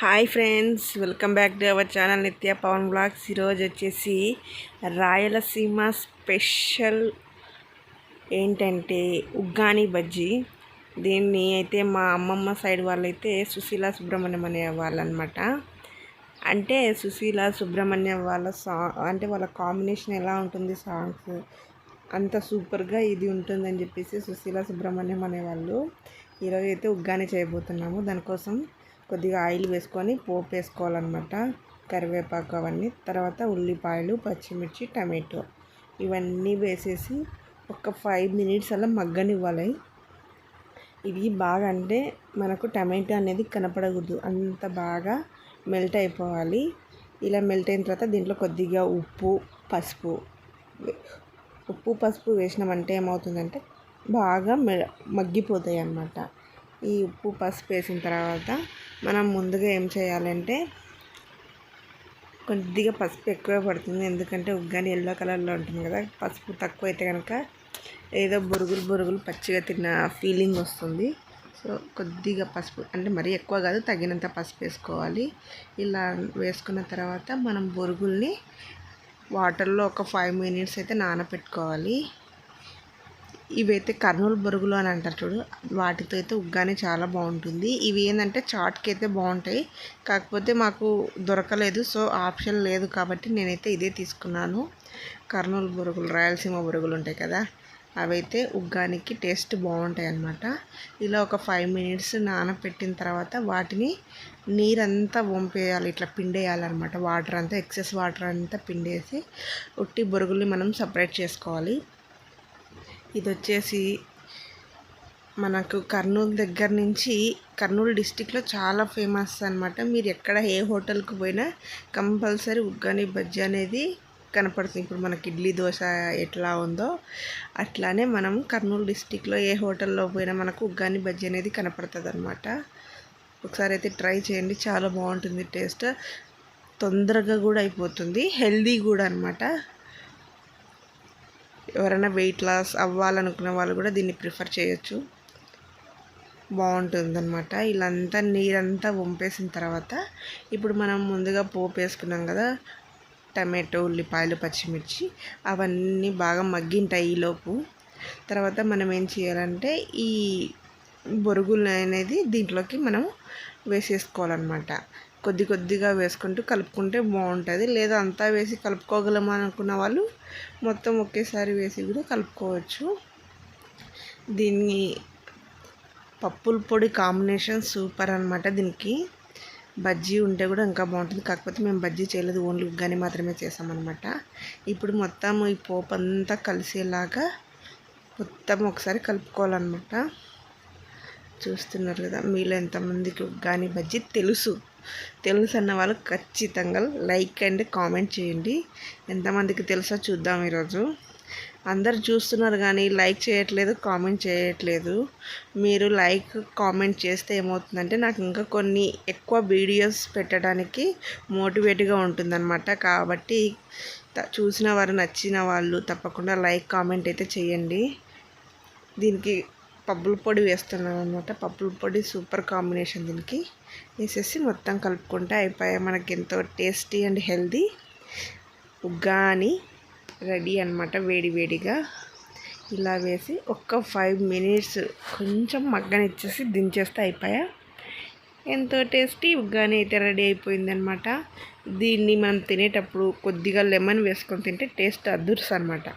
Hi friends, welcome back to our channel నిత్య Pawan blogs. ఈరోజు వచ్చేసి రాయలసీమ స్పెషల్ ఏంటంటే ఉగ్గాని బజ్జీ. దీన్ని అయితే మా అమ్మమ్మ సైడ్ వాళ్ళైతే సుశీల సుబ్రహ్మణ్యం అనే వాళ్ళు అనమాట. అంటే సుశీల సుబ్రహ్మణ్యం వాళ్ళ అంటే వాళ్ళ కాంబినేషన్ ఎలా ఉంటుంది, సాంగ్స్ అంత సూపర్గా ఇది ఉంటుందని చెప్పేసి సుశీల సుబ్రహ్మణ్యం అనేవాళ్ళు. ఈరోజు అయితే ఉగ్గాని చేయబోతున్నాము. దానికోసం కొద్దిగా ఆయిల్ వేసుకొని పోపు వేసుకోవాలన్నమాట. కరివేపాకు అవన్నీ, తర్వాత ఉల్లిపాయలు, పచ్చిమిర్చి, టమాటో ఇవన్నీ వేసేసి ఒక 5 మినిట్స్ అలా మగ్గనివ్వాలి. ఇవి బాగా అంటే మనకు టమాటో అనేది కనపడకూడదు, అంత బాగా మెల్ట్ అయిపోవాలి. ఇలా మెల్ట్ అయిన తర్వాత దీంట్లో కొద్దిగా ఉప్పు పసుపు వేసినామంటే ఏమవుతుందంటే బాగా మగ్గిపోతాయి అన్నమాట. ఈ ఉప్పు పసుపు వేసిన తర్వాత మనం ముందుగా ఏం చేయాలంటే కొద్దిగా పసుపు ఎక్కువ పడుతుంది, ఎందుకంటే ఉగ్గాని ఎల్లో కలర్లో ఉంటుంది కదా. పసుపు తక్కువ అయితే కనుక ఏదో బొరుగులు పచ్చిగా తిన్న ఫీలింగ్ వస్తుంది. సో కొద్దిగా పసుపు అంటే మరీ ఎక్కువ కాదు, తగినంత పసుపు వేసుకోవాలి. ఇలా వేసుకున్న తర్వాత మనం బొరుగుల్ని వాటర్లో ఒక 5 మినిట్స్ అయితే నానబెట్టుకోవాలి. ఇవైతే కర్నూలు బొరుగులు అని అంటారు చూడు, వాటితో అయితే ఉగ్గాని చాలా బాగుంటుంది. ఇవి ఏంటంటే చాట్కి అయితే బాగుంటాయి, కాకపోతే మాకు దొరకలేదు, సో ఆప్షన్ లేదు కాబట్టి నేనైతే ఇదే తీసుకున్నాను. కర్నూలు బొరుగులు, రాయలసీమ బొరుగులు ఉంటాయి కదా, అవైతే ఉగ్గానికి టేస్ట్ బాగుంటాయి అన్నమాట. ఇలా ఒక 5 మినిట్స్ నానబెట్టిన తర్వాత వాటిని నీరంతా వంపేయాలి, ఇట్లా పిండేయాలన్నమాట. వాటర్ అంతా, ఎక్సెస్ వాటర్ అంతా పిండేసి ఉట్టి బొరుగుల్ని మనం సపరేట్ చేసుకోవాలి. ఇది వచ్చేసి మనకు కర్నూలు దగ్గర నుంచి, కర్నూలు డిస్టిక్లో చాలా ఫేమస్ అనమాట. మీరు ఎక్కడ ఏ హోటల్కి పోయినా కంపల్సరీ ఉగ్గాని బజ్జీ అనేది కనపడుతుంది. ఇప్పుడు మనకి ఇడ్లీ దోశ ఎట్లా ఉందో అట్లానే మనం కర్నూలు డిస్టిక్లో ఏ హోటల్లో పోయినా మనకు ఉగ్గాని బజ్జీ అనేది కనపడుతుంది అనమాట. ఒకసారి అయితే ట్రై చేయండి, చాలా బాగుంటుంది. టేస్ట్ తొందరగా కూడా అయిపోతుంది, హెల్దీ కూడా అనమాట. ఎవరైనా వెయిట్ లాస్ అవ్వాలనుకునే వాళ్ళు కూడా దీన్ని ప్రిఫర్ చేయొచ్చు, బాగుంటుందన్నమాట. ఇలాంతా నీరంతా వంపేసిన తర్వాత ఇప్పుడు మనం ముందుగా పోపు వేసుకున్నాం కదా, టమాటో, ఉల్లిపాయలు, పచ్చిమిర్చి అవన్నీ బాగా మగ్గింటాయి ఈలోపు. తర్వాత మనం ఏం చేయాలంటే ఈ బొరుగులు అనేది దీంట్లోకి మనం వేసేసుకోవాలన్నమాట. కొద్దిగా వేసుకుంటూ కలుపుకుంటే బాగుంటుంది. లేదా అంతా వేసి కలుపుకోగలమా అనుకున్న వాళ్ళు మొత్తం ఒకేసారి వేసి కూడా కలుపుకోవచ్చు. దీన్ని పప్పుల పొడి కాంబినేషన్ సూపర్ అనమాట. దీనికి బజ్జీ ఉంటే కూడా ఇంకా బాగుంటుంది, కాకపోతే మేము బజ్జీ చేయలేదు, ఓన్లీ ఉగ్గాని మాత్రమే చేసామన్నమాట. ఇప్పుడు మొత్తం ఈ పోపు అంతా కలిసేలాగా మొత్తం ఒకసారి కలుపుకోవాలన్నమాట. చూస్తున్నారు కదా, మీలో ఎంతమందికి ఉగ్గాని బజ్జీ తెలుసు అన్న వాళ్ళు ఖచ్చితంగా లైక్ అండ్ కామెంట్ చేయండి. ఎంతమందికి తెలుసో చూద్దాం. ఈరోజు అందరు చూస్తున్నారు కానీ లైక్ చేయట్లేదు, కామెంట్ చేయట్లేదు. మీరు లైక్ కామెంట్ చేస్తే ఏమవుతుందంటే నాకు ఇంకా కొన్ని ఎక్కువ వీడియోస్ పెట్టడానికి మోటివేట్గా ఉంటుందన్నమాట. కాబట్టి చూసిన వారు, నచ్చిన వాళ్ళు తప్పకుండా లైక్ కామెంట్ అయితే చేయండి. దీనికి పప్పుల పొడి వేస్తున్నాను అనమాట. పప్పుల పొడి సూపర్ కాంబినేషన్. దీనికి వేసేసి మొత్తం కలుపుకుంటే అయిపోయాయి. మనకి ఎంతో tasty and healthy uggani ready అనమాట. వేడిగా ఇలా వేసి ఒక్క 5 మినిట్స్ కొంచెం మగ్గనిచ్చేసి దించేస్తే అయిపోయా. ఎంతో టేస్టీ ఉగ్గాని అయితే రెడీ అయిపోయిందనమాట. దీన్ని మనం తినేటప్పుడు కొద్దిగా లెమన్ వేసుకొని తింటే టేస్ట్ అదుర్స్ అనమాట.